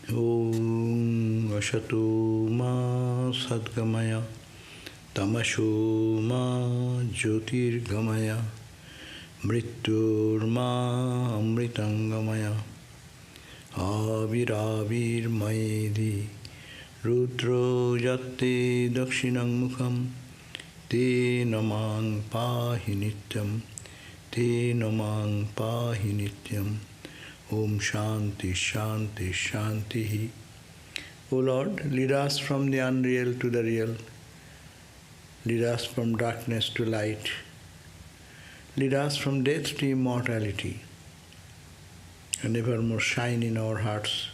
Om Ashato Ma Sadgamaya Tamasho Ma Jyotirgamaya Mrityur Ma Amritangamaya Aviravir Maedi Rudro Jate Dakshinang Mukham Te Namang Pahi Nityam Te Namang Pahi Nityam Om Shanti Shanti Shanti. O Lord, lead us from the unreal to the real. Lead us from darkness to light. Lead us from death to immortality. And evermore shine in our hearts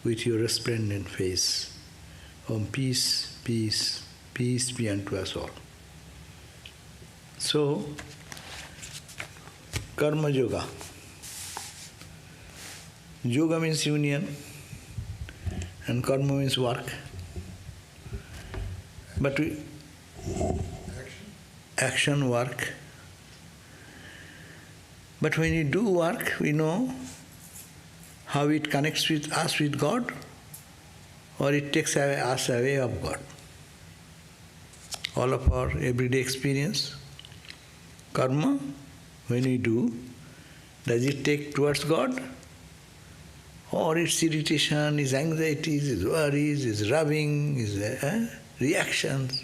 with your resplendent face. Om peace, peace, peace be unto us all. So, Karma Yoga. Yoga means union and karma means work. But action, work. But when you do work, we know how it connects with us with God, or it takes us away of God. All of our everyday experience, karma, when we do, does it take towards God? Or its irritation, its anxieties, its worries, its rubbing, its reactions.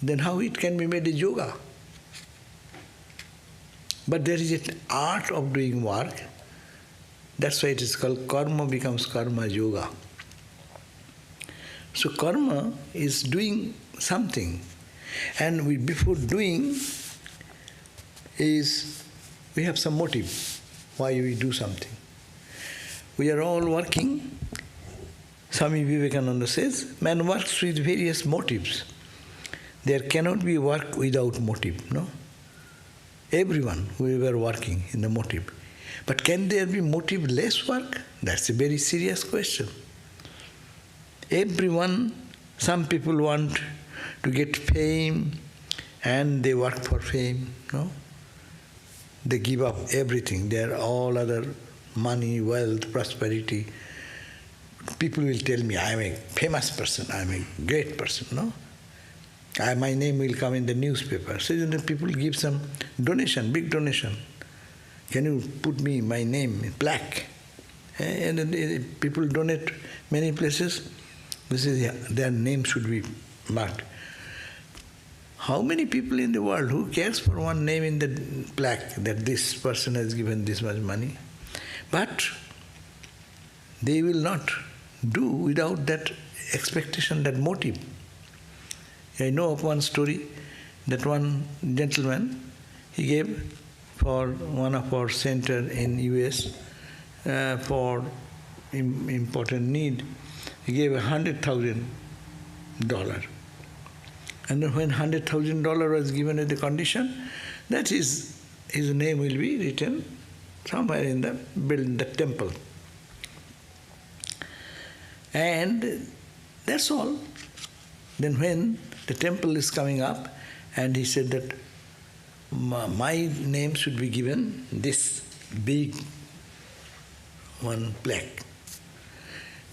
Then how it can be made a yoga? But there is an art of doing work. That's why it is called karma becomes karma yoga. So karma is doing something. And before doing is we have some motive. Why we do something. We are all working. Swami Vivekananda says, man works with various motives. There cannot be work without motive, no? Everyone, whoever working in the motive. But can there be motive-less work? That's a very serious question. Everyone, some people want to get fame and they work for fame, no? They give up everything, their all other money, wealth, prosperity. People will tell me, I am a famous person, I am a great person, no? My name will come in the newspaper. So then people give some donation, big donation. Can you put me, my name, in plaque? And then people donate many places. This is their name should be marked. How many people in the world, who cares for one name in the plaque that this person has given this much money? But they will not do without that expectation, that motive. I know of one story that one gentleman, he gave for one of our center in US for important need, he gave $100,000. And when $100,000 was given as the condition, that his name will be written somewhere in the building, the temple. And that's all. Then when the temple is coming up, and he said that my name should be given this big one plaque.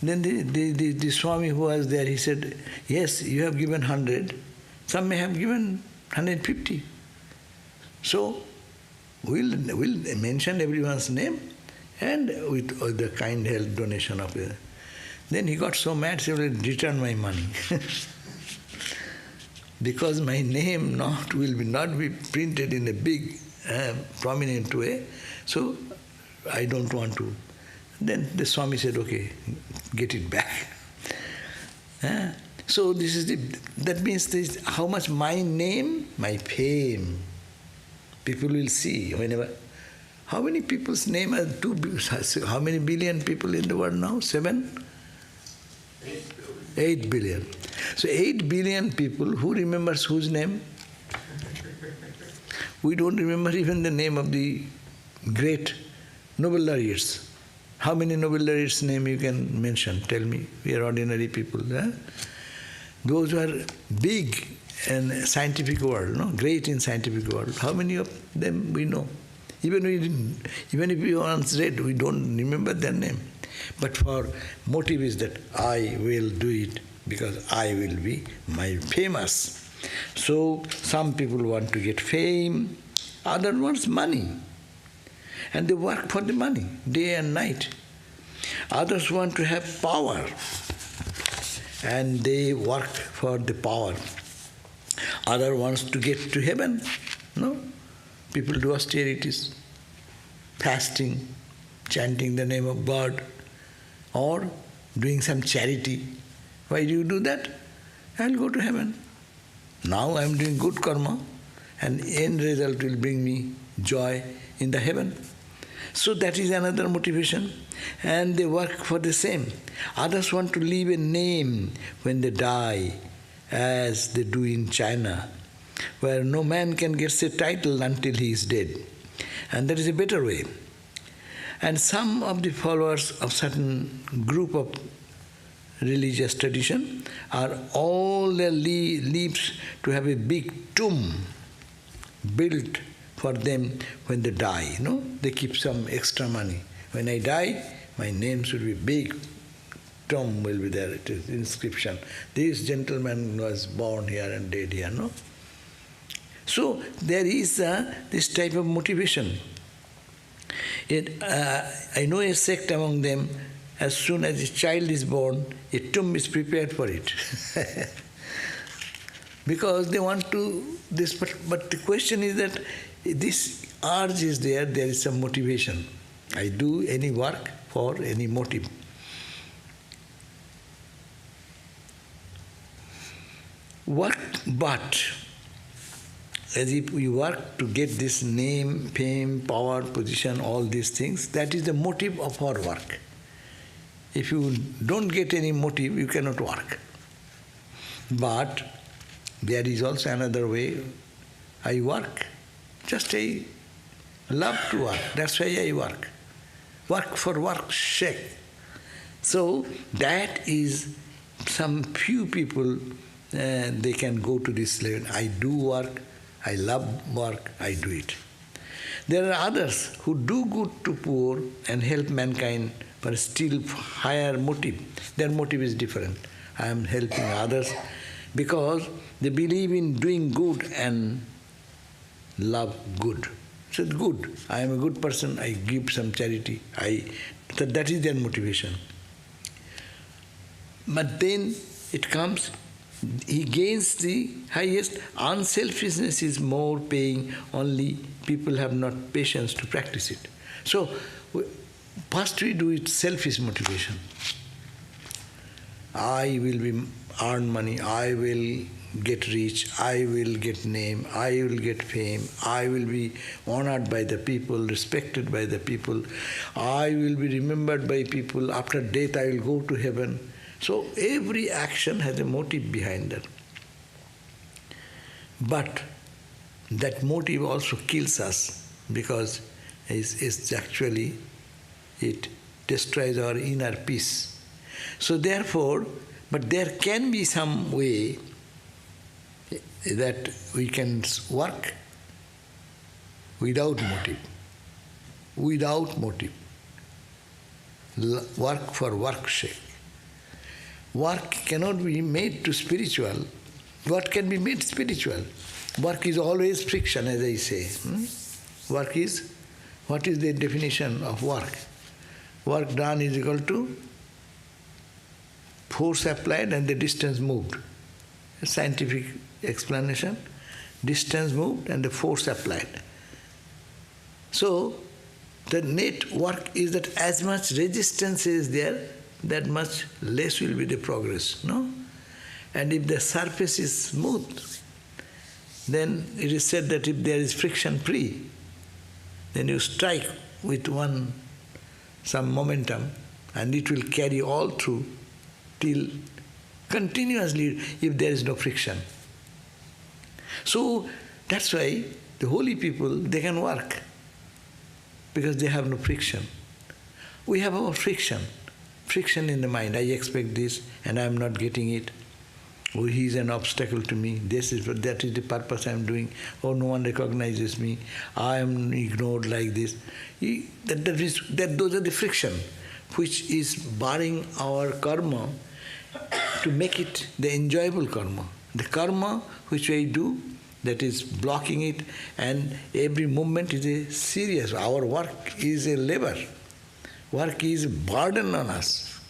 Then the Swami who was there, he said, yes, you have given 100. Some may have given 150. So we'll mention everyone's name and with the kind help donation of it. Then he got so mad, he said, return my money. Because my name will not be printed in a big, prominent way, so I don't want to. Then the Swami said, okay, get it back. So this is that means this, how much my name, my fame, people will see whenever. How many people's name are how many billion people in the world now? 7? 8 billion. So 8 billion people, who remembers whose name? We don't remember even the name of the great Nobel laureates. How many Nobel laureates' name you can mention? Tell me. We are ordinary people. Those who are big in scientific world, no? Great in scientific world. How many of them we know? Even if we once read, we don't remember their name. But for motive is that I will do it because I will be famous. So some people want to get fame, others want money. And they work for the money, day and night. Others want to have power, and they work for the power. Other wants to get to heaven. No? People do austerities, fasting, chanting the name of God, or doing some charity. Why do you do that? I'll go to heaven. Now I'm doing good karma, and end result will bring me joy in the heaven. So that is another motivation, and they work for the same. Others want to leave a name when they die, as they do in China, where no man can get a title until he is dead. And that is a better way. And some of the followers of certain group of religious tradition are all their lives to have a big tomb built for them when they die. They keep some extra money. When I die, my name should be big. Tomb will be there, it is inscription. This gentleman was born here and died here, no? So there is this type of motivation. I know a sect among them, as soon as a child is born, a tomb is prepared for it. Because they want to, but the question is that this urge is there is some motivation. I do any work for any motive. But as if we work to get this name, fame, power, position, all these things, that is the motive of our work. If you don't get any motive, you cannot work. But there is also another way. I work. Just I love to work. That's why I work. Work for work's sake. So that is some few people, they can go to this level. I do work, I love work, I do it. There are others who do good to poor and help mankind, but still higher motive. Their motive is different. I am helping others because they believe in doing good and love good. So good. I am a good person, I give some charity. That is their motivation. But then it comes, he gains the highest. Unselfishness is more paying, only people have not patience to practice it. So first we do it selfish motivation. I will earn money, I will get rich, I will get name, I will get fame, I will be honored by the people, respected by the people, I will be remembered by people, after death I will go to heaven. So every action has a motive behind that. But that motive also kills us because it's actually, it destroys our inner peace. So therefore, but there can be some way that we can work without motive. Without motive. Work for work's sake. Work cannot be made to spiritual. What can be made spiritual? Work is always friction, as I say. Work is, what is the definition of work? Work done is equal to force applied and the distance moved. A scientific explanation. Distance moved and the force applied. So, the net work is that as much resistance is there, that much less will be the progress, no? And if the surface is smooth, then it is said that if there is friction free, then you strike with some momentum, and it will carry all through till continuously if there is no friction. So that's why the holy people, they can work because they have no friction. We have our friction in the mind. I expect this and I am not getting it. Oh, he is an obstacle to me. That is the purpose I am doing. Oh, no one recognizes me. I am ignored like this. Those are the friction which is barring our karma to make it the enjoyable karma. The karma which we do, that is blocking it, and every moment is a serious. Our work is a labor. Work is a burden on us.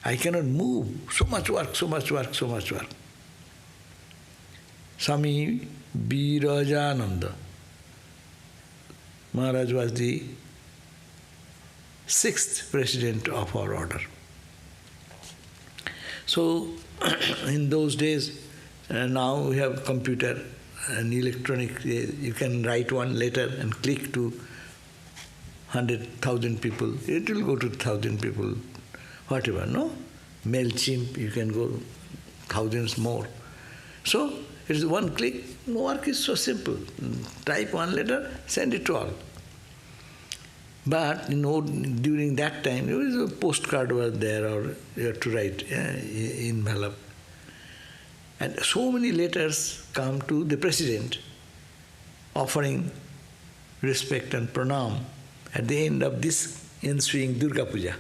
I cannot move. So much work, so much work, so much work. Swami Vivekananda Maharaj was the 6th president of our order. So, in those days, now we have computer and electronic, you can write one letter and click to 100,000 people. It will go to 1,000 people, whatever, no? MailChimp, you can go thousands more. So, it is one click. Work is so simple. Type one letter, send it to all. But during that time, there was a postcard was there, or you have to write envelope. And so many letters come to the president offering respect and pranam at the end of this ensuing Durga Puja.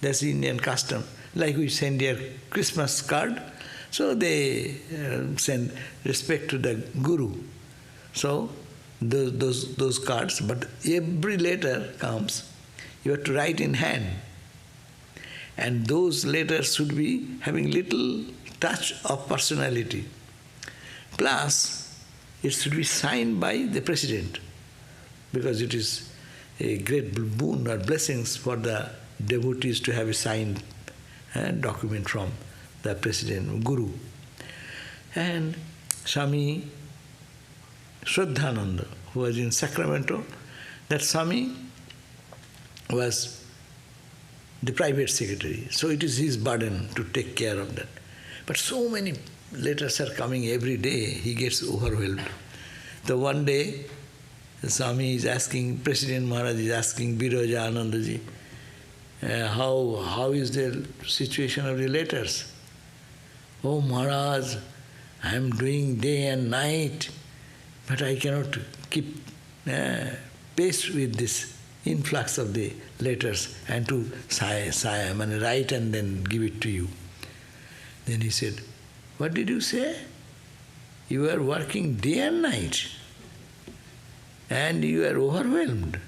That's the Indian custom. Like we send a Christmas card, so they send respect to the Guru. So those cards, but every letter comes, you have to write in hand. And those letters should be having little touch of personality. Plus, it should be signed by the president, because it is a great boon or blessings for the devotees to have a signed document from the president, Guru. And Swami Sarvadevananda, who was in Sacramento, that Swami was the private secretary. So it is his burden to take care of that. But so many letters are coming every day, he gets overwhelmed. So one day, Swami is asking, President Maharaj is asking Vivekananda, how is the situation of the letters? Oh Maharaj, I am doing day and night, but I cannot keep pace with this influx of the letters and to write and then give it to you. Then he said, what did you say? You are working day and night and you are overwhelmed.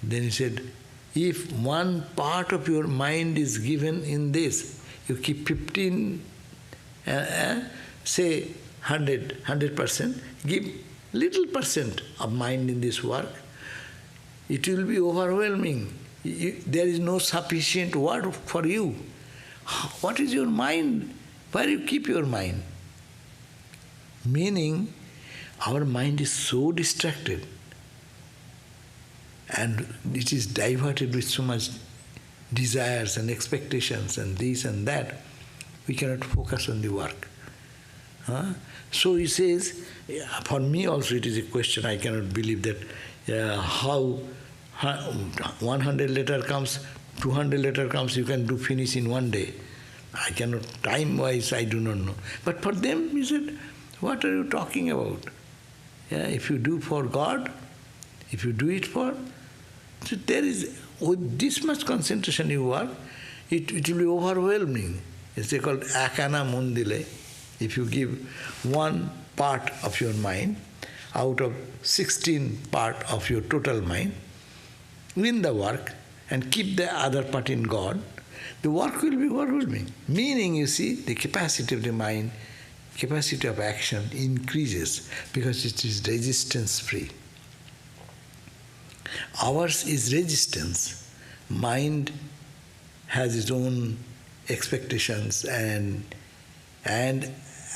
Then he said, if one part of your mind is given in this, you keep 15, say 100%, give little percent of mind in this work, it will be overwhelming. There is no sufficient word for you. What is your mind? Where you keep your mind? Meaning, our mind is so distracted and it is diverted with so much desires and expectations and this and that, we cannot focus on the work. So he says, for me also it is a question, I cannot believe that how 100 letter comes, 200 letter comes, you can do finish in one day. I cannot, time-wise I do not know. But for them, he said, what are you talking about? If you do for God, if you do it for, so there is, with this much concentration you work, it will be overwhelming. It's called akana mundile. If you give one part of your mind out of 16 part of your total mind, win the work and keep the other part in God, the work will be overwhelming. Meaning, you see, the capacity of the mind, capacity of action increases because it is resistance-free. Ours is resistance. Mind has its own expectations and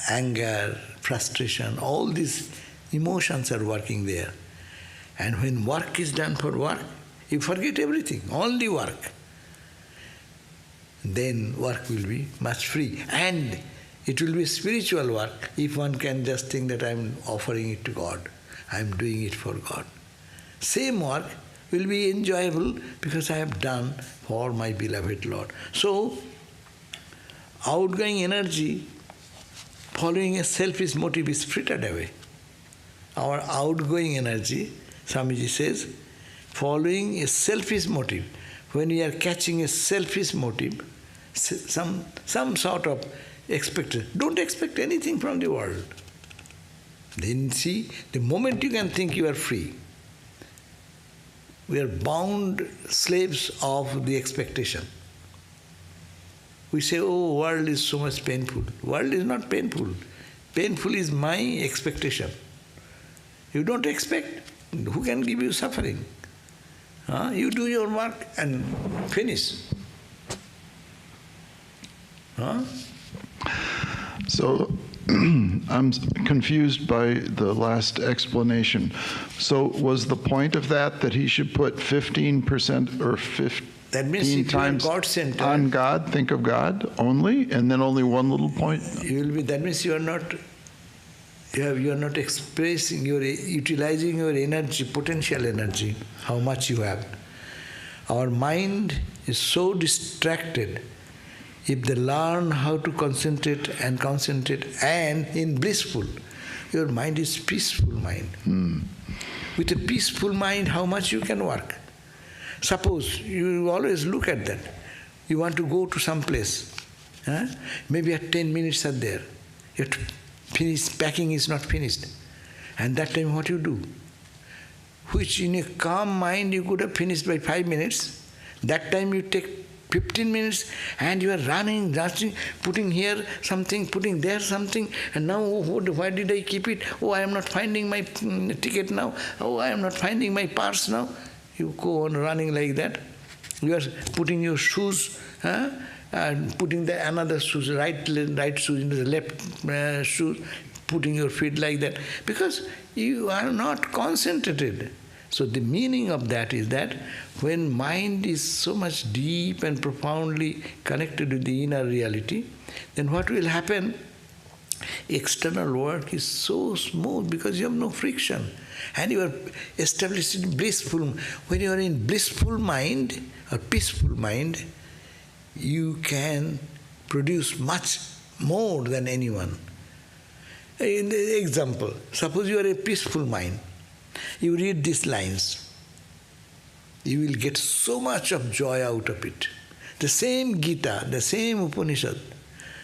anger, frustration, all these emotions are working there. And when work is done for work, you forget everything, only work. Then work will be much free. And it will be spiritual work if one can just think that I am offering it to God, I am doing it for God. Same work will be enjoyable because I have done for my beloved Lord. So, outgoing energy following a selfish motive is frittered away. Our outgoing energy, Swamiji says, following a selfish motive, when we are catching a selfish motive, some sort of expectation, don't expect anything from the world. Then see, the moment you can think you are free, we are bound slaves of the expectation. We say, oh, world is so much painful. World is not painful. Painful is my expectation. You don't expect, who can give you suffering? You do your work and finish. So, I'm confused by the last explanation. So was the point of that he should put 15% or 15 times on God, think of God only, and then only one little point? That means you are not expressing, you are utilizing your energy, potential energy, how much you have. Our mind is so distracted. If they learn how to concentrate and in blissful, your mind is peaceful mind. With a peaceful mind, how much you can work. Suppose you always look at that. You want to go to some place. Maybe at 10 minutes are there. Your packing is not finished. And that time what you do? Which in a calm mind you could have finished by 5 minutes. That time you take 15 minutes and you are running, rushing, putting here something, putting there something, and now, why did I keep it? Oh, I am not finding my ticket now. Oh, I am not finding my purse now. You go on running like that. You are putting your shoes, and putting the another shoes, right shoe into the left shoe, putting your feet like that, because you are not concentrated. So the meaning of that is that when mind is so much deep and profoundly connected with the inner reality, then what will happen? External work is so smooth because you have no friction. And you are established in blissful. When you are in blissful mind or peaceful mind, you can produce much more than anyone. In the example, suppose you are a peaceful mind. You read these lines, you will get so much of joy out of it. The same Gita, the same Upanishad,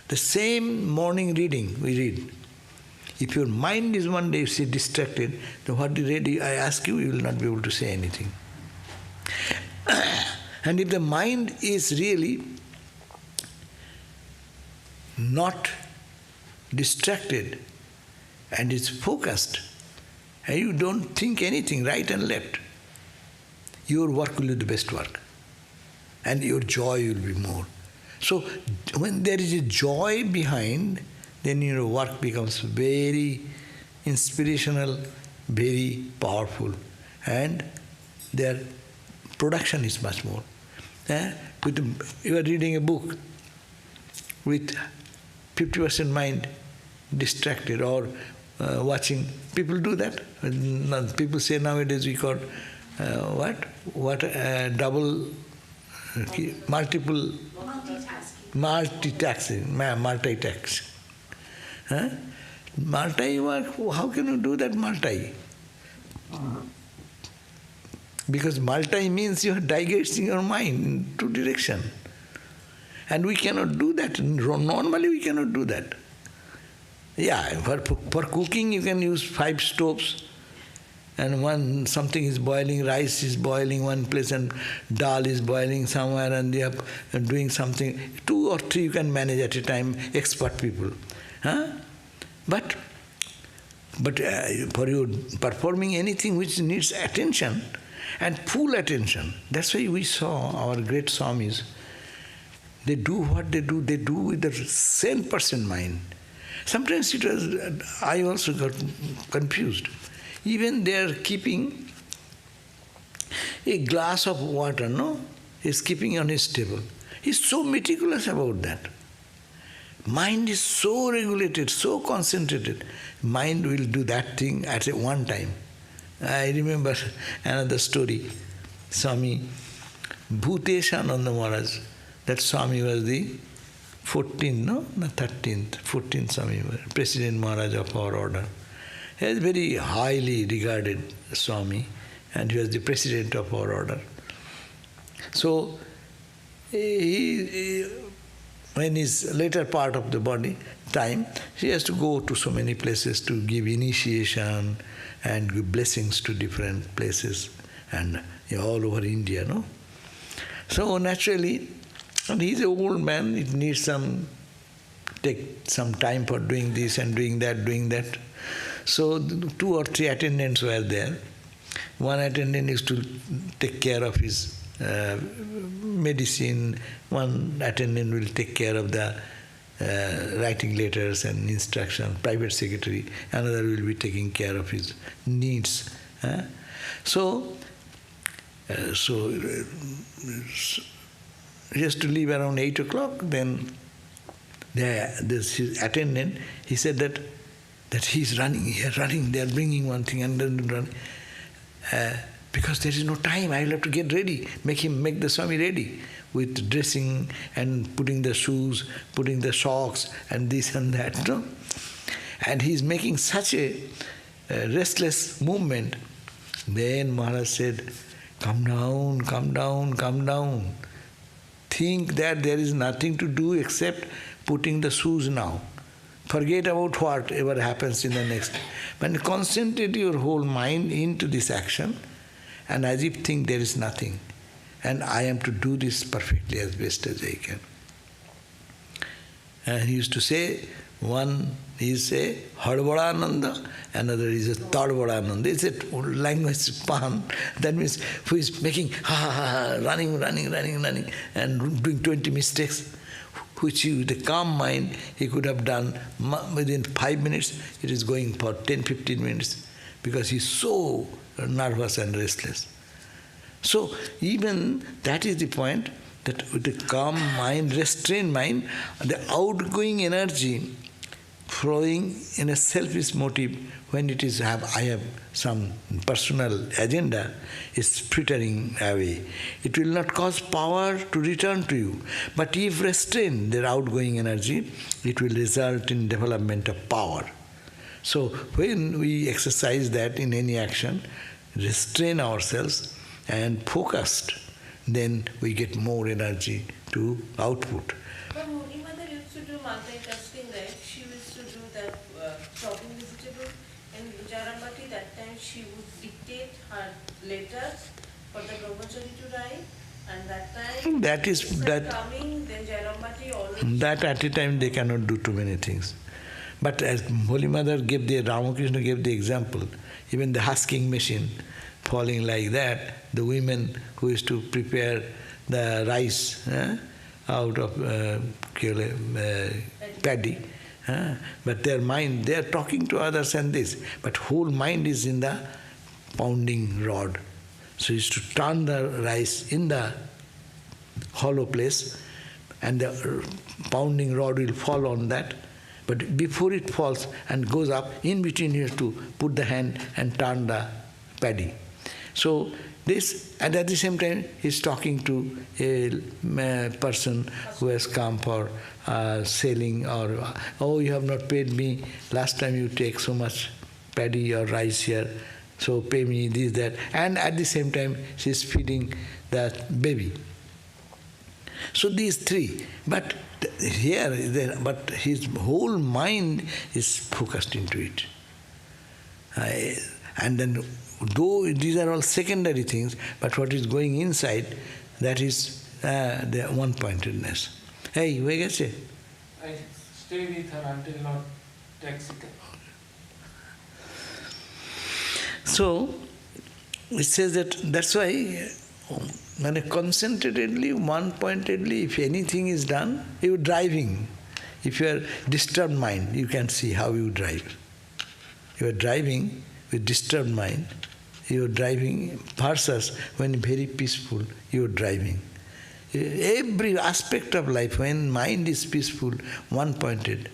the same morning reading we read. If your mind is one day distracted, then what I ask you, you will not be able to say anything. And if the mind is really not distracted and is focused, and you don't think anything, right and left, your work will be the best work. And your joy will be more. So when there is a joy behind, then your work becomes very inspirational, very powerful. And their production is much more. You are reading a book with 50% mind distracted, or watching. People do that. People say nowadays we call multiple multitasking. Multi-work, how can you do that multi? Because multi means you are digesting your mind in two directions. And we cannot do that. Normally we cannot do that. Yeah, for cooking you can use 5 stoves, and something is boiling, rice is boiling one place and dal is boiling somewhere, and they are doing something. 2 or 3 you can manage at a time, expert people. But for you performing anything which needs attention, and full attention, that's why we saw our great Swamis, they do what they do with the 100% mind. Sometimes I also got confused. Even they are keeping a glass of water, he's keeping on his table. He's so meticulous about that. Mind is so regulated, so concentrated. Mind will do that thing at one time. I remember another story. Swami Bhuteshananda Maharaj, that Swami was the 14th, no? The 13th, 14th Swami, President Maharaj of our order. He is very highly regarded Swami, and he was the president of our order. So, when his later part of the body, time, he has to go to so many places to give initiation and give blessings to different places and all over India, no? So naturally, and he's an old man, it needs take some time for doing this and doing that. So 2 or 3 attendants were there. One attendant is to take care of his medicine, one attendant will take care of the writing letters and instruction, private secretary, another will be taking care of his needs. So he has to leave around 8 o'clock. Then his attendant, he said that he's running, they are bringing one thing and then running. Because there is no time, I will have to get ready, make the Swami ready with dressing and putting the shoes, putting the socks and this and that. No? And he's making such a restless movement. Then Maharaj said, come down. Think that there is nothing to do except putting the shoes now. Forget about whatever happens in the next. But concentrate your whole mind into this action, and as if think there is nothing. And I am to do this perfectly as best as I can. And he used to say, one is a Hadvadananda, another is a Tadvadananda. It's a language pun. That means who is making running, and doing 20 mistakes, which with a calm mind he could have done within 5 minutes. It is going for 10-15 minutes because he's so nervous and restless. So even that is the point, that with a calm mind, restrained mind, the outgoing energy flowing in a selfish motive, when it is I have some personal agenda, is frittering away. It will not cause power to return to you. But if restrain their outgoing energy, it will result in development of power. So when we exercise that in any action, restrain ourselves and focused, then we get more energy to output. But Holy Mother used to do multitasking, right? She used to do that chopping vegetable in Jarambati. That time she would dictate her letters for the brahmachari to write, and that time coming, then Jarambati always... That at a time they cannot do too many things. But as Holy Mother Ramakrishna gave the example, even the husking machine falling like that, the women who used to prepare the rice out of paddy, but their mind, they are talking to others and this, but whole mind is in the pounding rod. So is to turn the rice in the hollow place, and the pounding rod will fall on that. But before it falls and goes up, in between you have to put the hand and turn the paddy. So this, and at the same time, he's talking to a person who has come for selling, or, oh, you have not paid me, last time you take so much paddy or rice here, so pay me this, that. And at the same time, she's feeding that baby. So these three, but here, but his whole mind is focused into it. And then, though these are all secondary things, but what is going inside, that is the one-pointedness. Hey, where is it? I stay with her until not taxical. So, it says that's why, concentratedly, one-pointedly, if anything is done, you're driving. If you are disturbed mind, you can see how you drive. You are driving with disturbed mind, you are driving versus when very peaceful, you are driving. Every aspect of life, when mind is peaceful, one-pointed,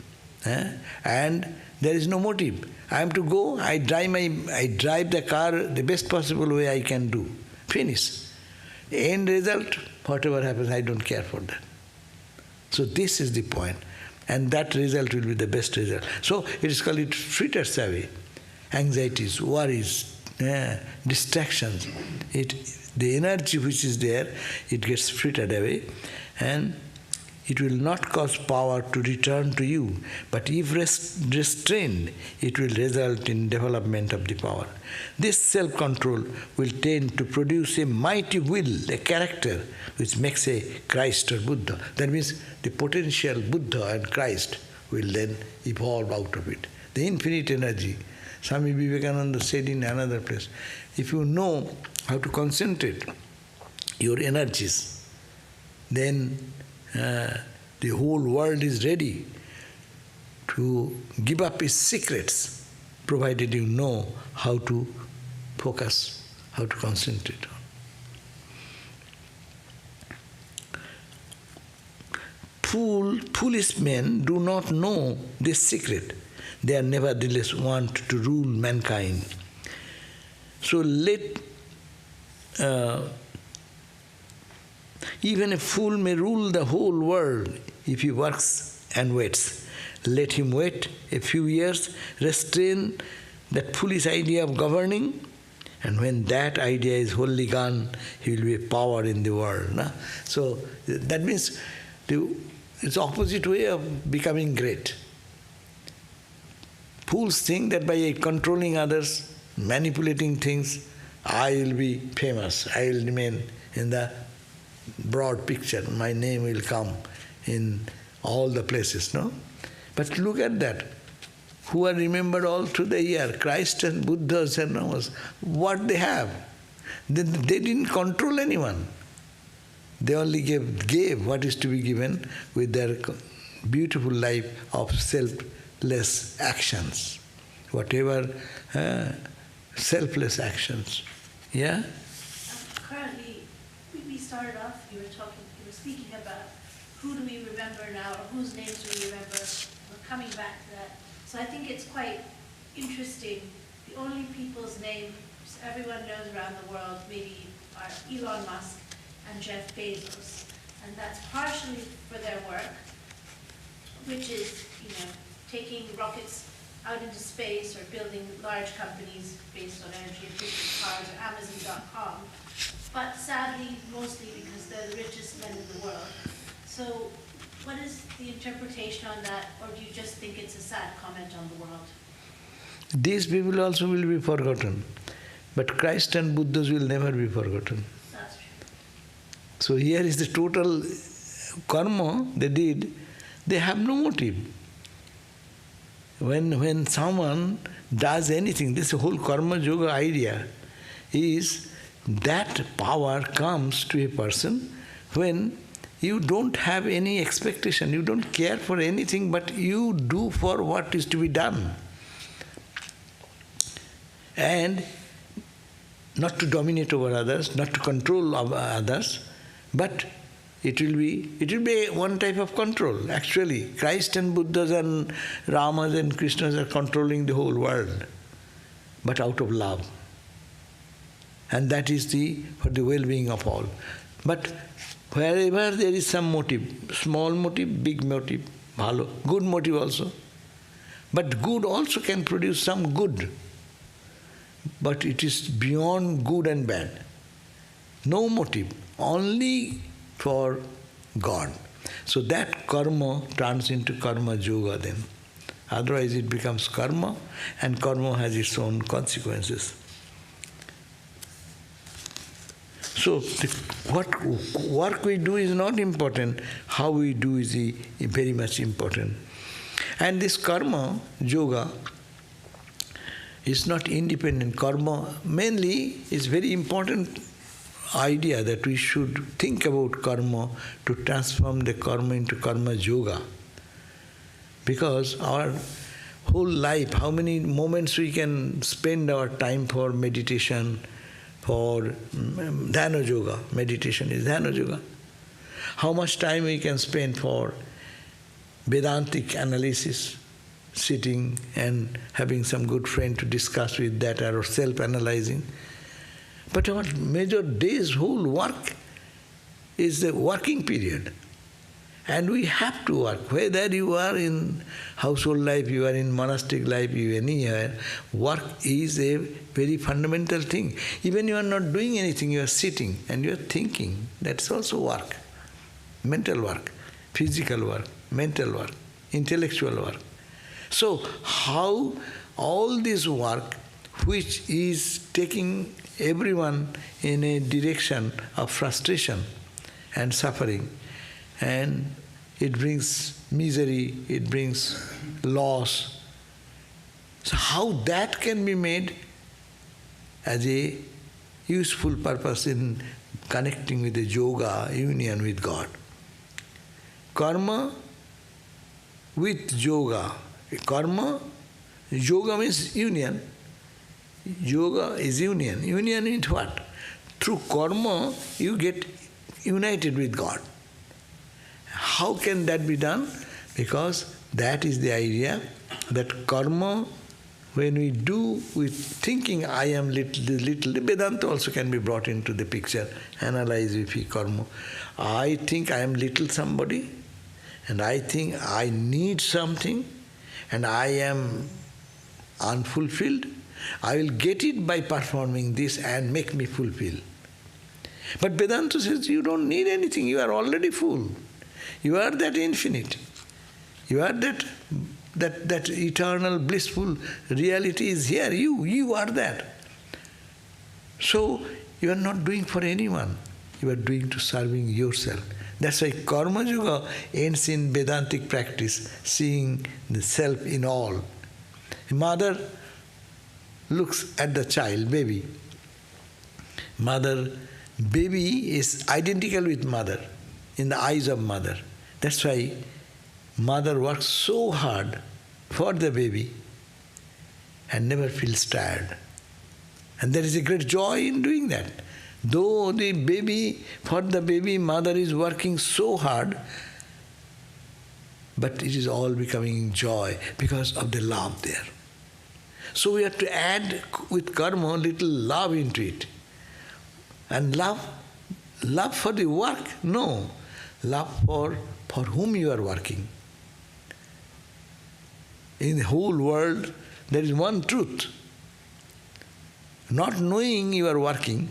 and there is no motive. I am to go, I drive the car the best possible way I can do. Finish. End result, whatever happens, I don't care for that. So this is the point. And that result will be the best result. So it is called, it fritters away anxieties, worries, distractions. The energy which is there, it gets frittered away, and it will not cause power to return to you. But if restrained, it will result in development of the power. This self-control will tend to produce a mighty will, a character, which makes a Christ or Buddha. That means the potential Buddha and Christ will then evolve out of it. The infinite energy. Swami Vivekananda said in another place, if you know how to concentrate your energies, then the whole world is ready to give up its secrets, provided you know how to focus, how to concentrate. Foolish men do not know this secret. They are nevertheless want to rule mankind. So even a fool may rule the whole world if he works and waits. Let him wait a few years, restrain that foolish idea of governing, and when that idea is wholly gone, he will be a power in the world. No? So that means it's opposite way of becoming great. Fools think that by controlling others, manipulating things, I will be famous, I will remain in the broad picture, my name will come in all the places, no? But look at that. Who are remembered all through the year, Christ and Buddhas and all, what they have. They didn't control anyone. They only gave what is to be given with their beautiful life of selfless actions. Whatever selfless actions. Yeah? Currently, we started off, you were speaking about who do we remember now, or whose names do we remember. We're coming back to that. So I think it's quite interesting. The only people's names everyone knows around the world maybe are Elon Musk and Jeff Bezos. And that's partially for their work, which is, taking rockets out into space or building large companies based on energy efficient cars or Amazon.com. But sadly, mostly because they're the richest men in the world. So what is the interpretation on that, or do you just think it's a sad comment on the world? These people also will be forgotten. But Christ and Buddhas will never be forgotten. That's true. So here is the total karma they did. They have no motive. When someone does anything, this whole karma yoga idea is that power comes to a person when you don't have any expectation, you don't care for anything, but you do for what is to be done. And not to dominate over others, not to control others, but it will be one type of control. Actually, Christ and Buddhas and Ramas and Krishnas are controlling the whole world, but out of love. And that is for the well-being of all. But wherever there is some motive, small motive, big motive, bhalo, good motive also. But good also can produce some good. But it is beyond good and bad. No motive, only for God. So that karma turns into karma yoga then. Otherwise it becomes karma, and karma has its own consequences. So what work we do is not important, how we do is very much important. And this karma yoga is not independent. Karma mainly is very important idea that we should think about karma to transform the karma into karma yoga. Because our whole life, how many moments we can spend our time for meditation, for dhyana yoga. Meditation is dhyana yoga. How much time we can spend for Vedantic analysis, sitting and having some good friend to discuss with that, or self-analyzing. But our major day's whole work is the working period. And we have to work. Whether you are in household life, you are in monastic life, you are anywhere, work is a very fundamental thing. Even you are not doing anything, you are sitting and you are thinking. That's also work. Mental work, physical work, mental work, intellectual work. So how all this work, which is taking everyone in a direction of frustration and suffering, and it brings misery, it brings loss. So how that can be made as a useful purpose in connecting with the yoga, union with God. Karma with yoga. Yoga means union. Yoga is union. Union means what? Through karma, you get united with God. How can that be done? Because that is the idea that karma, when we do with thinking I am little, Vedanta also can be brought into the picture. Analyze if karma. I think I am little somebody, and I think I need something, and I am unfulfilled. I will get it by performing this and make me fulfill. But Vedanta says you don't need anything, you are already full. You are that infinite. You are that eternal blissful reality is here. You are that. So you are not doing for anyone. You are doing to serving yourself. That's why Karma Yoga ends in Vedantic practice, seeing the self in all. A mother looks at the child, baby. Baby is identical with mother in the eyes of mother. That's why mother works so hard for the baby and never feels tired. And there is a great joy in doing that. Though for the baby, mother is working so hard, but it is all becoming joy because of the love there. So we have to add with karma a little love into it. And love for the work? No. Love for whom you are working. In the whole world, there is one truth. Not knowing you are working,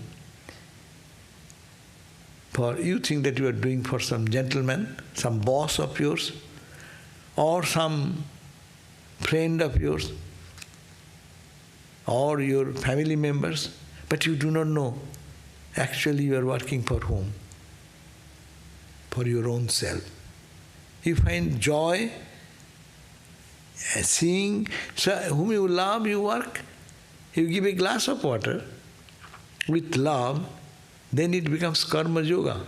you think that you are doing for some gentleman, some boss of yours, or some friend of yours, or your family members, but you do not know. Actually, you are working for whom? For your own self. You find joy seeing whom you love, you work. You give a glass of water with love, then it becomes karma yoga.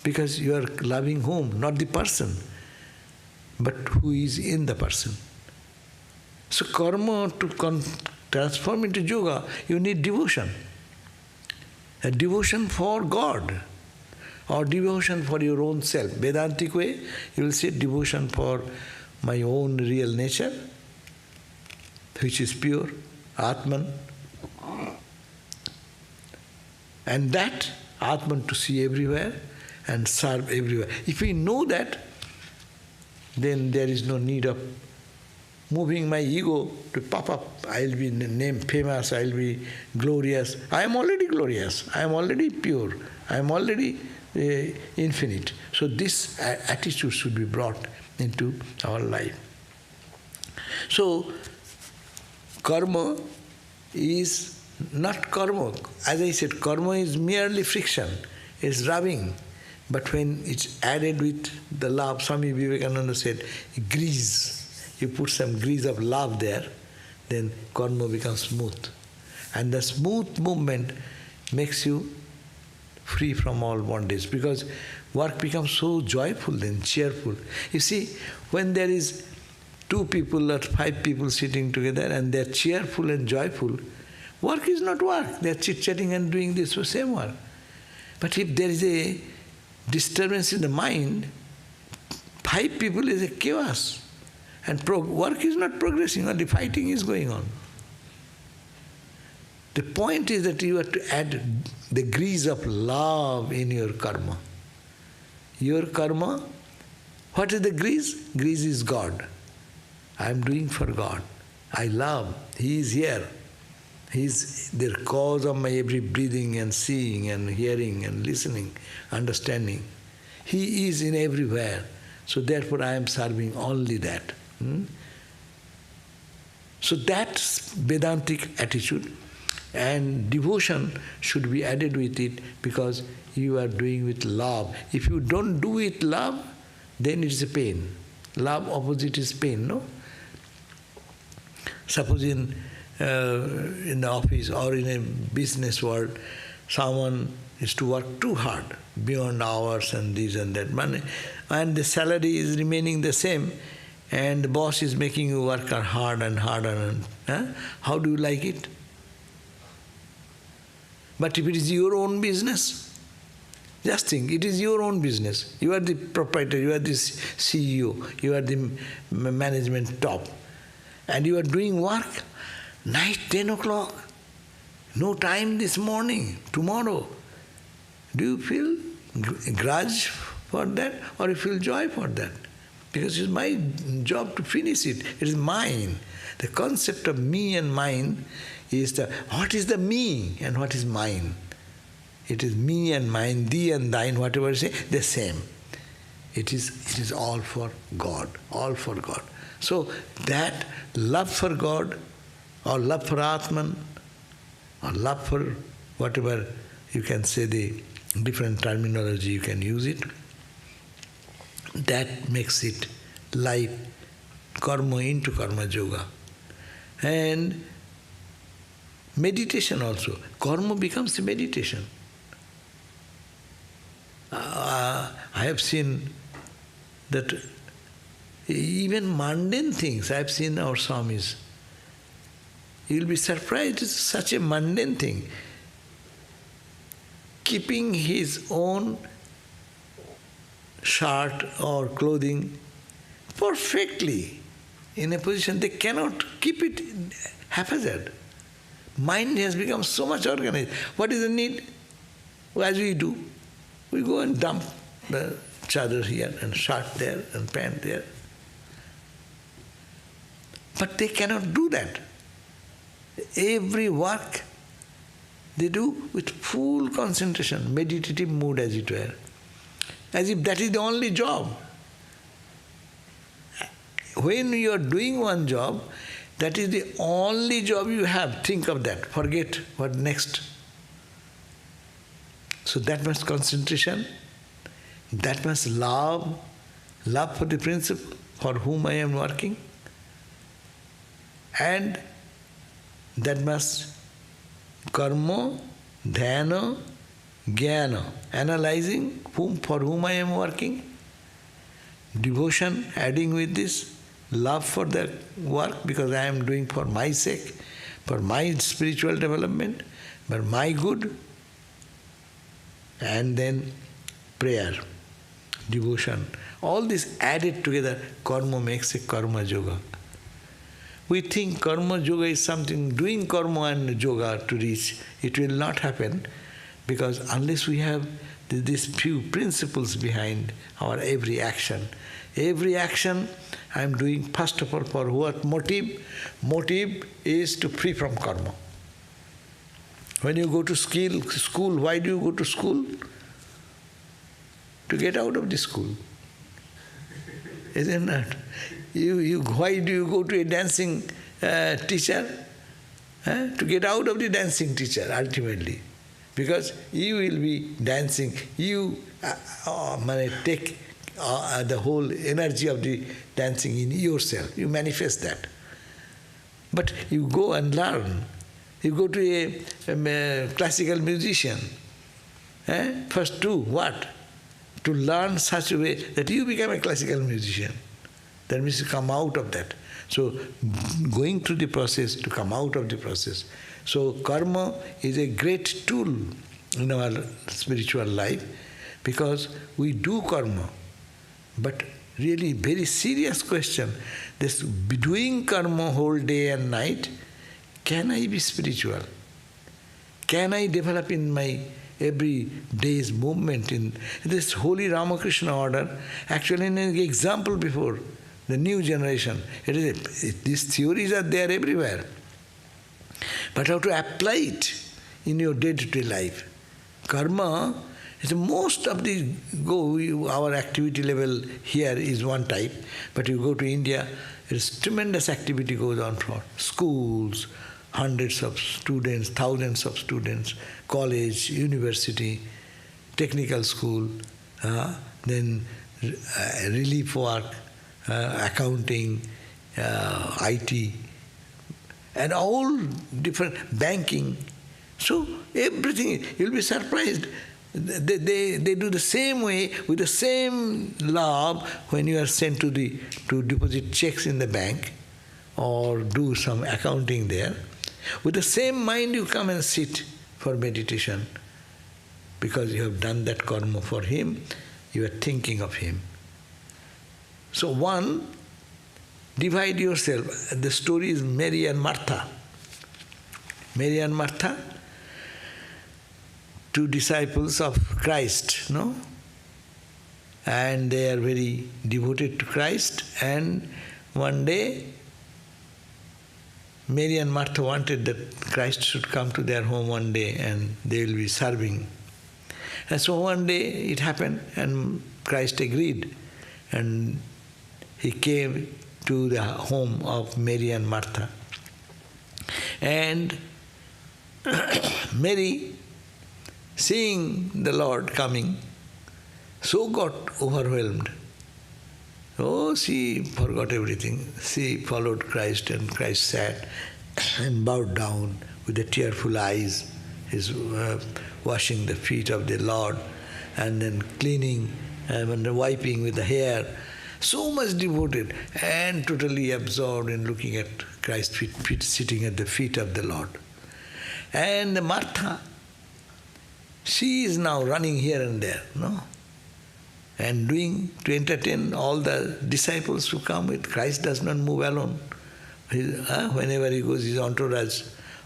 Because you are loving whom? Not the person, but who is in the person. So karma, to transform into yoga, you need devotion. A devotion for God, or devotion for your own self. Vedantic way, you will say devotion for my own real nature, which is pure, Atman. And that Atman to see everywhere and serve everywhere. If we know that, then there is no need of moving my ego to pop up. I'll be named famous, I'll be glorious. I am already glorious, I am already pure, I am already infinite. So this attitude should be brought into our life. So karma is not karma. As I said, karma is merely friction, it's rubbing. But when it's added with the love, Swami Vivekananda said, grease. You put some grease of love there, then karma becomes smooth. And the smooth movement makes you free from all bondage, because work becomes so joyful and cheerful. You see, when there is 2 people or 5 people sitting together and they are cheerful and joyful, work is not work. They are chit-chatting and doing this same work. But if there is a disturbance in the mind, 5 people is a chaos. And work is not progressing, only fighting is going on. The point is that you have to add the grease of love in your karma. Your karma What is the grease? Grease is God. I am doing for God. I love. He is here. He is the cause of my every breathing and seeing and hearing and listening, understanding. He is in everywhere. So therefore I am serving only that. So that's Vedantic attitude. And devotion should be added with it because you are doing with love. If you don't do with love, then it is a pain. Love opposite is pain, no? Suppose in the office or in a business world, someone is to work too hard, beyond hours and this and that money, and the salary is remaining the same, and the boss is making you work hard and harder. How do you like it? But if it is your own business, just think, it is your own business. You are the proprietor, you are the CEO, you are the management top, and you are doing work, night 10 o'clock, no time this morning, tomorrow. Do you feel grudge for that or you feel joy for that? Because it's my job to finish it. It is mine. The concept of me and mine is what is the me and what is mine? It is me and mine, thee and thine, whatever you say, the same. It is all for God, all for God. So that love for God or love for Atman or love for whatever you can say, the different terminology you can use it, that makes it life, karma into karma yoga. And meditation also. Karma becomes a meditation. I have seen that even mundane things, I have seen our Swamis. You will be surprised, it's such a mundane thing. Keeping his own shirt or clothing perfectly in a position, they cannot keep it haphazard. Mind has become so much organized. What is the need? As we do, we go and dump the chadar here and shirt there and pant there. But they cannot do that. Every work they do with full concentration, meditative mood as it were, as if that is the only job. When you are doing one job, that is the only job you have. Think of that. Forget what next. So that much concentration, that much love for the principle for whom I am working, and that much karma, dhyana, jnana, analyzing for whom I am working, devotion adding with this, love for that work because I am doing for my sake, for my spiritual development, for my good, and then prayer, devotion. All this added together, karma makes a karma yoga. We think karma yoga is something, doing karma and yoga to reach. It will not happen because unless we have these few principles behind our every action. Every action I am doing first of all for what motive? Motive is to free from karma. When you go to school, why do you go to school? To get out of the school. Isn't it? Why do you go to a dancing teacher? To get out of the dancing teacher, ultimately. Because you will be dancing, you take the whole energy of the dancing in yourself. You manifest that. But you go and learn. You go to a classical musician. First do what? To learn such a way that you become a classical musician. That means you come out of that. So going through the process to come out of the process. So karma is a great tool in our spiritual life because we do karma. But really very serious question, this doing karma whole day and night, can I be spiritual? Can I develop in my every day's movement in this holy Ramakrishna order, actually an example before the new generation. These theories are there everywhere. But how to apply it in your day-to-day life? Karma is most of the our activity level here is one type, but you go to India, there's tremendous activity goes on for schools, hundreds of students, thousands of students, college, university, technical school, then relief work, accounting, IT, and all different banking. So everything, you'll be surprised. They do the same way, with the same love when you are sent to deposit checks in the bank or do some accounting there. With the same mind you come and sit for meditation because you have done that karma for him, you are thinking of him. So one, divide yourself. The story is Mary and Martha. Mary and Martha, two disciples of Christ, no? And they are very devoted to Christ, and one day Mary and Martha wanted that Christ should come to their home one day and they will be serving. And so one day it happened and Christ agreed, and he came to the home of Mary and Martha. And Mary, seeing the Lord coming, so got overwhelmed. Oh, she forgot everything. She followed Christ, and Christ sat and bowed down with the tearful eyes. He's washing the feet of the Lord and then cleaning and wiping with the hair. So much devoted and totally absorbed in looking at Christ's feet sitting at the feet of the Lord. And Martha, she is now running here and there, no? And doing to entertain all the disciples who come with. Christ does not move alone. Whenever he goes, his entourage,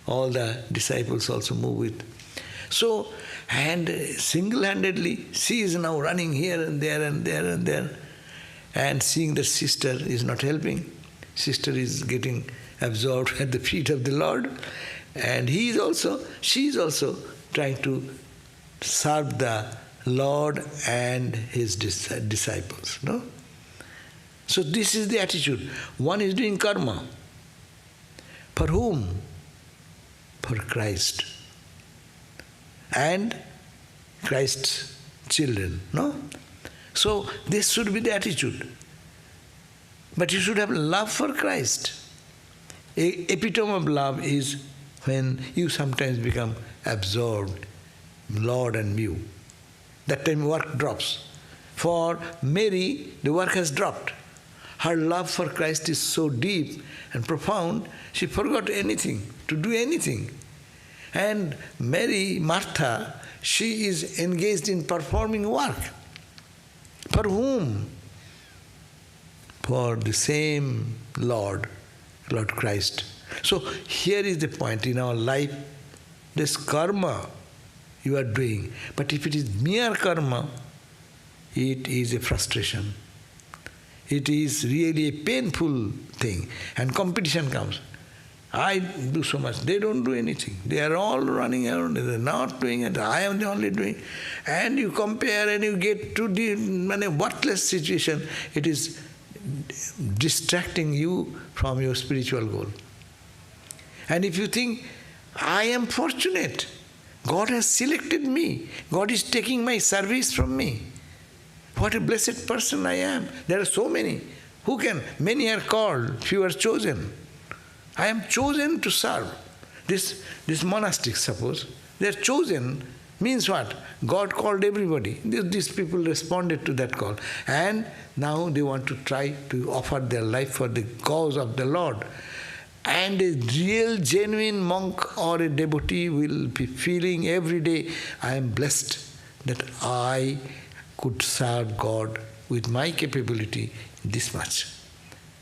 all the disciples also move with. So, and single-handedly, she is now running here and there and there and there, and seeing that sister is not helping. Sister is getting absorbed at the feet of the Lord, and she is also trying to serve the Lord and his disciples, no? So this is the attitude. One is doing karma. For whom? For Christ. And Christ's children, no? So this should be the attitude. But you should have love for Christ. Epitome of love is when you sometimes become absorbed, Lord and you. That time work drops. For Mary, the work has dropped. Her love for Christ is so deep and profound, she forgot anything, to do anything. And Mary, Martha, she is engaged in performing work. For whom? For the same Lord Christ. So here is the point in our life, this karma you are doing. But if it is mere karma, it is a frustration. It is really a painful thing. And competition comes. I do so much. They don't do anything. They are all running around. They are not doing it. I am the only doing. And you compare and you get to the worthless situation. It is distracting you from your spiritual goal. And if you think, I am fortunate, God has selected me, God is taking my service from me, what a blessed person I am. There are so many. Who can? Many are called, few are chosen. I am chosen to serve. This monastic, suppose, they are chosen, means what? God called everybody. These people responded to that call. And now they want to try to offer their life for the cause of the Lord. And a real, genuine monk or a devotee will be feeling every day, I am blessed that I could serve God with my capability this much.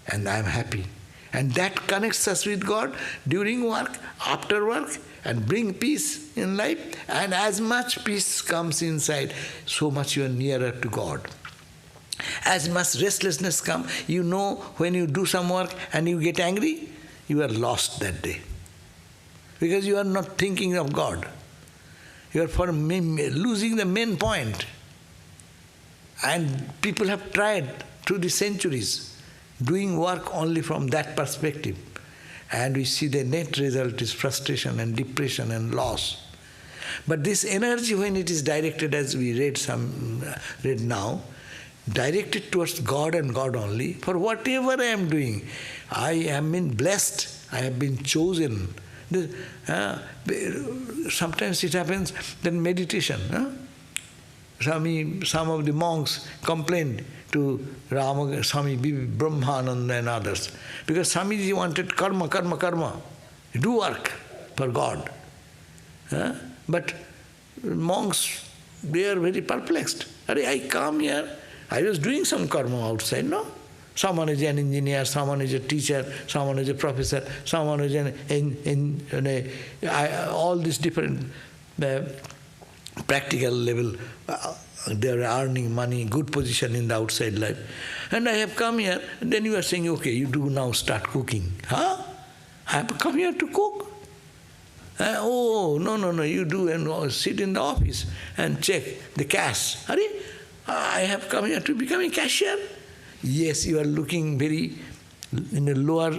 And I am happy. And that connects us with God during work, after work, and bring peace in life. And as much peace comes inside, so much you are nearer to God. As much restlessness comes, you know when you do some work and you get angry, you are lost that day. Because you are not thinking of God. You are losing the main point. And people have tried through the centuries doing work only from that perspective. And we see the net result is frustration and depression and loss. But this energy, when it is directed, as we read now, directed towards God and God only, for whatever I am doing, I am been blessed, I have been chosen. Sometimes it happens that meditation. Some of the monks complained to Swami Vivekananda and others, because Swamiji wanted karma, karma, karma. Do work for God. But monks, they are very perplexed. I come here, I was doing some karma outside, no? Someone is an engineer, someone is a teacher, someone is a professor, someone is all these different practical level. They are earning money, good position in the outside life. And I have come here, and then you are saying, okay, you do now start cooking. Huh? I have come here to cook. No, you do and sit in the office and check the cash. I have come here to become a cashier. Yes, you are looking very in a lower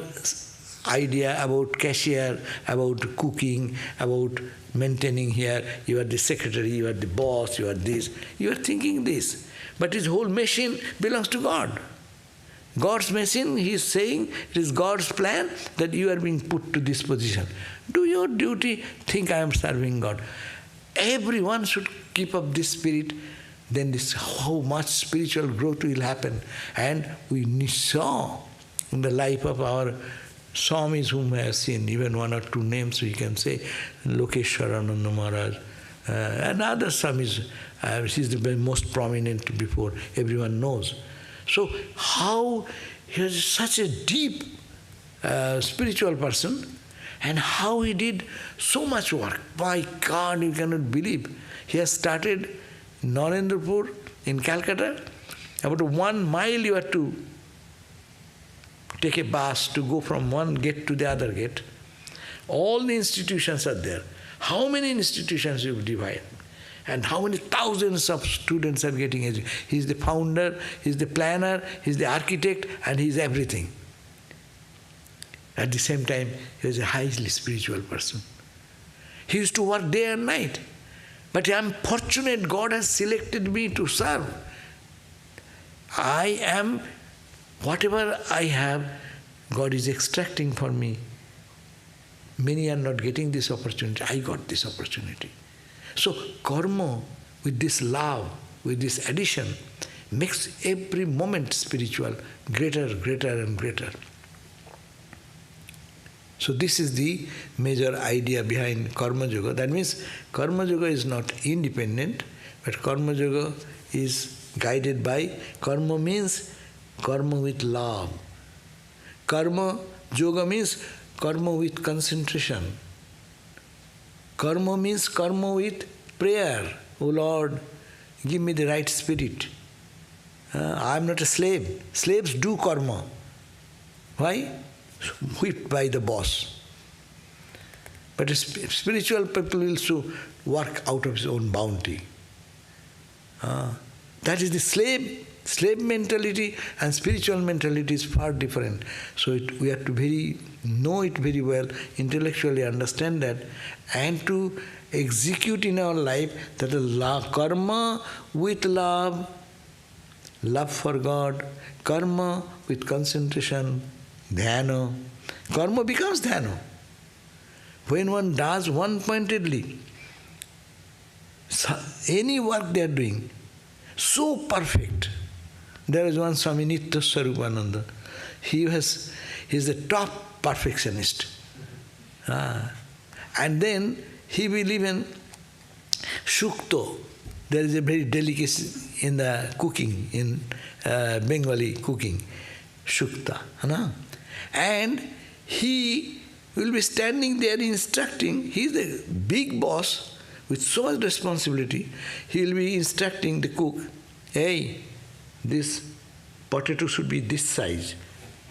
idea about cashier, about cooking, about maintaining here. You are the secretary, you are the boss, you are this. You are thinking this. But his whole machine belongs to God. God's machine, he is saying, it is God's plan that you are being put to this position. Do your duty, think I am serving God. Everyone should keep up this spirit. Then this how much spiritual growth will happen. And we saw in the life of our Swamis whom I have seen, even one or two names we can say, Lokeshwarananda Maharaj, and other Swamis, he is the most prominent before everyone knows. So how he was such a deep spiritual person, and how he did so much work. My God, you cannot believe. He has started Narendrapur in Calcutta. About 1 mile you have to take a bus to go from one gate to the other gate. All the institutions are there. How many institutions you divide? And how many thousands of students are getting educated? He is the founder, he is the planner, he is the architect, and he is everything. At the same time, he was a highly spiritual person. He used to work day and night. But I am fortunate, God has selected me to serve. I am, whatever I have, God is extracting for me. Many are not getting this opportunity. I got this opportunity. So karma, with this love, with this addition, makes every moment spiritual, greater, greater and greater. So this is the major idea behind Karma Yoga. That means Karma Yoga is not independent, but Karma Yoga is guided by, karma means karma with love. Karma Yoga means karma with concentration. Karma means karma with prayer. Oh Lord, give me the right spirit. I am not a slave. Slaves do karma. Why? Whipped by the boss. But spiritual people will also work out of his own bounty. That is the slave mentality, and spiritual mentality is far different. So we have to know it very well, intellectually understand that, and to execute in our life that karma with love for God, karma with concentration, dhyana. Karma becomes dhyana. When one does one-pointedly, any work they are doing, so perfect. There is one Swami Sarvadevananda. He is the top perfectionist. And then he will even shukto. There is a very delicacy in the cooking, in Bengali cooking, shukta. And he will be standing there instructing. He is the big boss with so much responsibility. He will be instructing the cook, hey, this potato should be this size.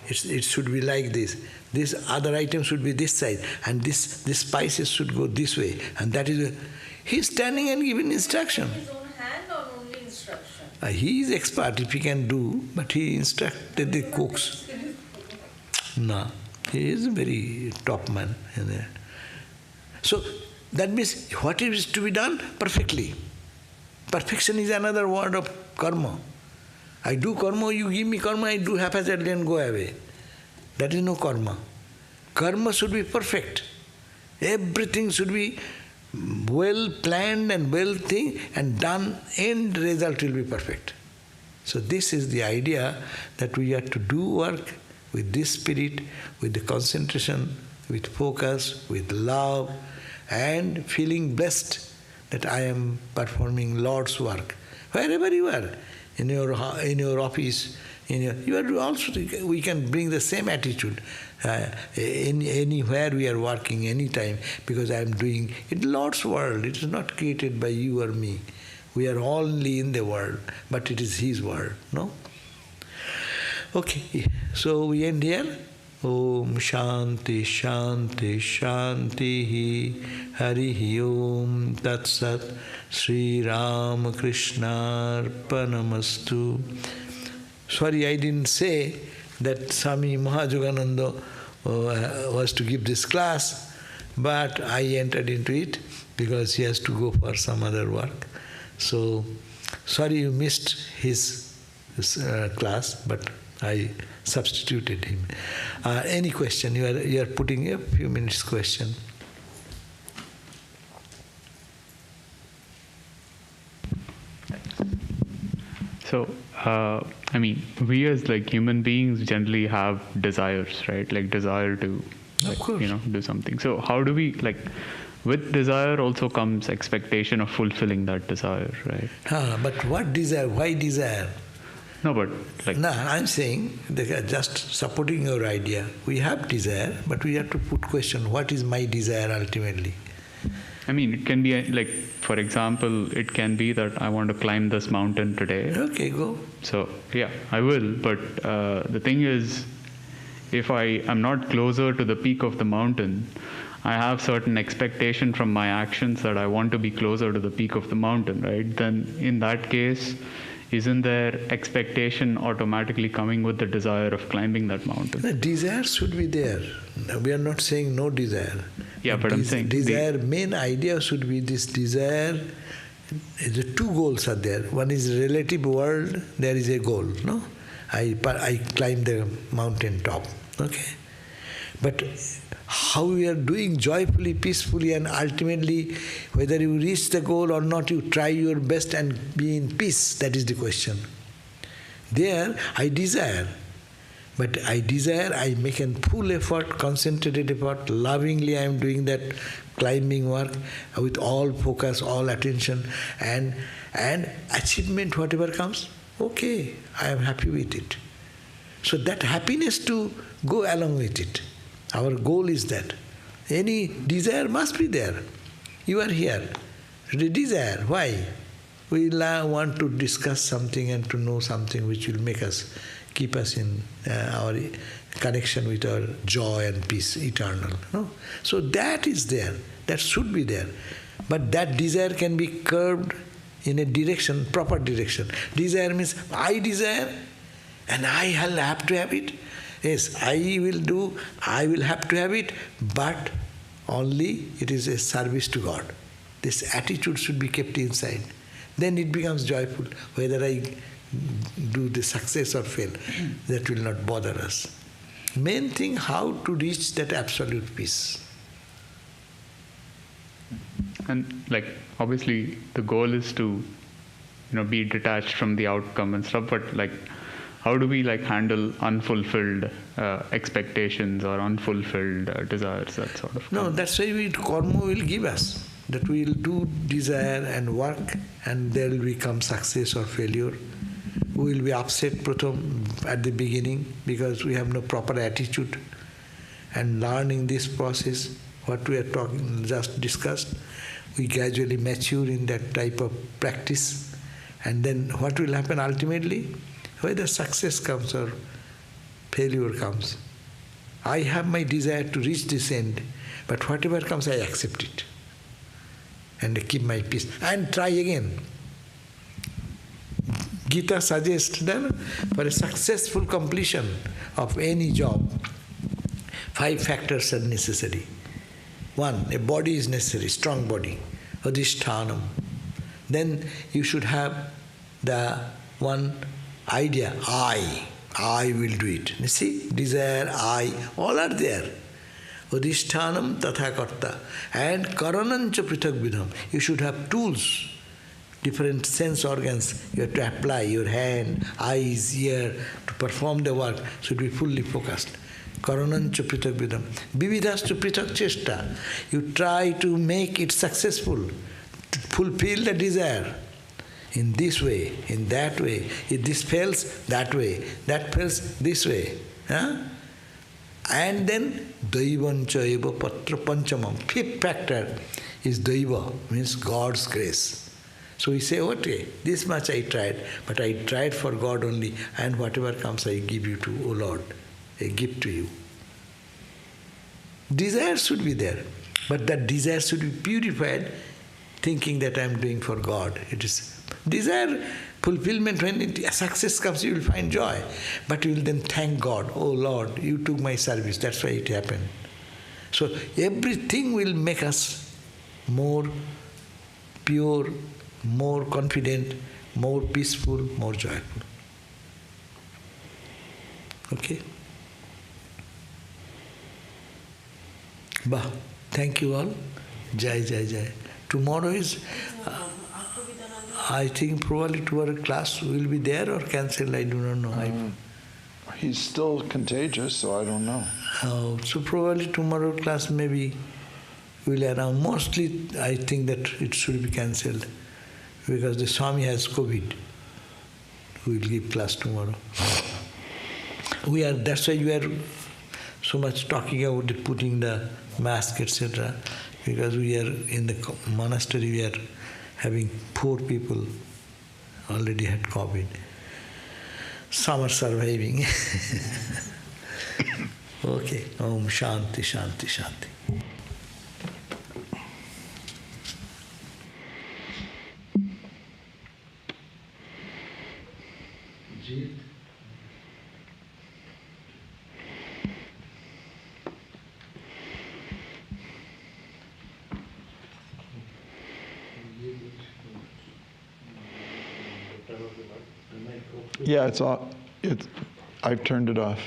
It should be like this. This other item should be this size. And this spices should go this way. And that is... He is standing and giving instruction. His own hand or only instruction? He is expert if he can do, but he instructed the cooks. No, he is a very top man. So that means what is to be done? Perfectly. Perfection is another word of karma. I do karma, you give me karma, I do haphazardly and go away. That is no karma. Karma should be perfect. Everything should be well planned and well thing and done, end result will be perfect. So this is the idea that we have to do work with this spirit, with the concentration, with focus, with love, and feeling blessed that I am performing Lord's work. Wherever you are, in your office, you are also, we can bring the same attitude. Anywhere we are working, anytime, because I am doing it. Lord's world, it is not created by you or me. We are only in the world, but it is His world, no? Okay, so we end here. Om Shanti Shanti Shanti Hari Om Tat Sat Sri Ram Krishna Arpanamastu. Sorry, I didn't say that Swami Vivekananda was to give this class, but I entered into it because he has to go for some other work. So, sorry you missed his class, but I substituted him. Any question? You are putting a few minutes question. So, I mean, we as like human beings generally have desires, right? Like desire to, like, do something. So how do we, like, with desire also comes expectation of fulfilling that desire, right? But what desire? Why desire? No, but like... No, I'm saying, just supporting your idea. We have desire, but we have to put question, what is my desire ultimately? I mean, it can be like, for example, it can be that I want to climb this mountain today. Okay, go. So, yeah, I will. But the thing is, if I am not closer to the peak of the mountain, I have certain expectation from my actions that I want to be closer to the peak of the mountain, right? Then in that case, isn't there expectation automatically coming with the desire of climbing that mountain? The desire should be there. We are not saying no desire. Yeah, but I'm saying... Desire, main idea should be this desire. The two goals are there. One is relative world, there is a goal, no? I climb the mountain top, okay? But how we are doing joyfully, peacefully, and ultimately, whether you reach the goal or not, you try your best and be in peace. That is the question. There, I desire. But I desire, I make a full effort, concentrated effort, lovingly I am doing that climbing work with all focus, all attention, and achievement, whatever comes, okay, I am happy with it. So that happiness to go along with it. Our goal is that. Any desire must be there. You are here. The desire, why? We want to discuss something and to know something which will make us, keep us in our connection with our joy and peace, eternal. No? So that is there. That should be there. But that desire can be curbed in a direction, proper direction. Desire means I desire and I have to have it. Yes, I will have to have it, but only it is a service to God. This attitude should be kept inside. Then it becomes joyful. Whether I do the success or fail, that will not bother us. Main thing, how to reach that absolute peace. And like, obviously, the goal is to, be detached from the outcome and stuff, but like, how do we like handle unfulfilled expectations or unfulfilled desires, that sort of thing? No, that's why karma will give us. That we will do desire and work, and there will become success or failure. We will be upset pratham at the beginning because we have no proper attitude. And learning this process, what we are talking, just discussed, we gradually mature in that type of practice. And then what will happen ultimately? Whether success comes or failure comes, I have my desire to reach this end, but whatever comes, I accept it. And I keep my peace and try again. Gita suggests that for a successful completion of any job, 5 factors are necessary. 1, a body is necessary, strong body, adhisthānam. Then you should have the one idea, I will do it. You see, desire, I, all are there. Adhisthānam tatha karta. And karanancha prithak vidham. You should have tools, different sense organs you have to apply, your hand, eyes, ear, to perform the work, should be fully focused. Karanancha prithak vidham. Vividhastu prithak chesta. You try to make it successful, to fulfill the desire. In this way, in that way. If this fails, that way. That fails, this way. Huh? And then daivancha eva patra panchamam. 5th factor is daiva, means God's grace. So we say, okay, this much I tried, but I tried for God only, and whatever comes I give you to, O Lord, a gift to you. Desire should be there, but that desire should be purified, thinking that I am doing for God. It is desire fulfillment. When success comes, you will find joy. But you will then thank God, oh Lord, you took my service, that's why it happened. So everything will make us more pure, more confident, more peaceful, more joyful. Okay? Bah, thank you all. Jai, Jai, Jai. Tomorrow is, I think probably tomorrow class will be there or cancelled, I do not know. He's still contagious, so I don't know. So probably tomorrow class maybe will announce. Mostly I think that it should be cancelled because the Swami has COVID. We will give class tomorrow. That's why we are so much talking about putting the mask, etc. Because we are in the monastery, we are having 4 people already had COVID. Some are surviving. Okay. Om Shanti, Shanti, Shanti. Yeah, I've turned it off.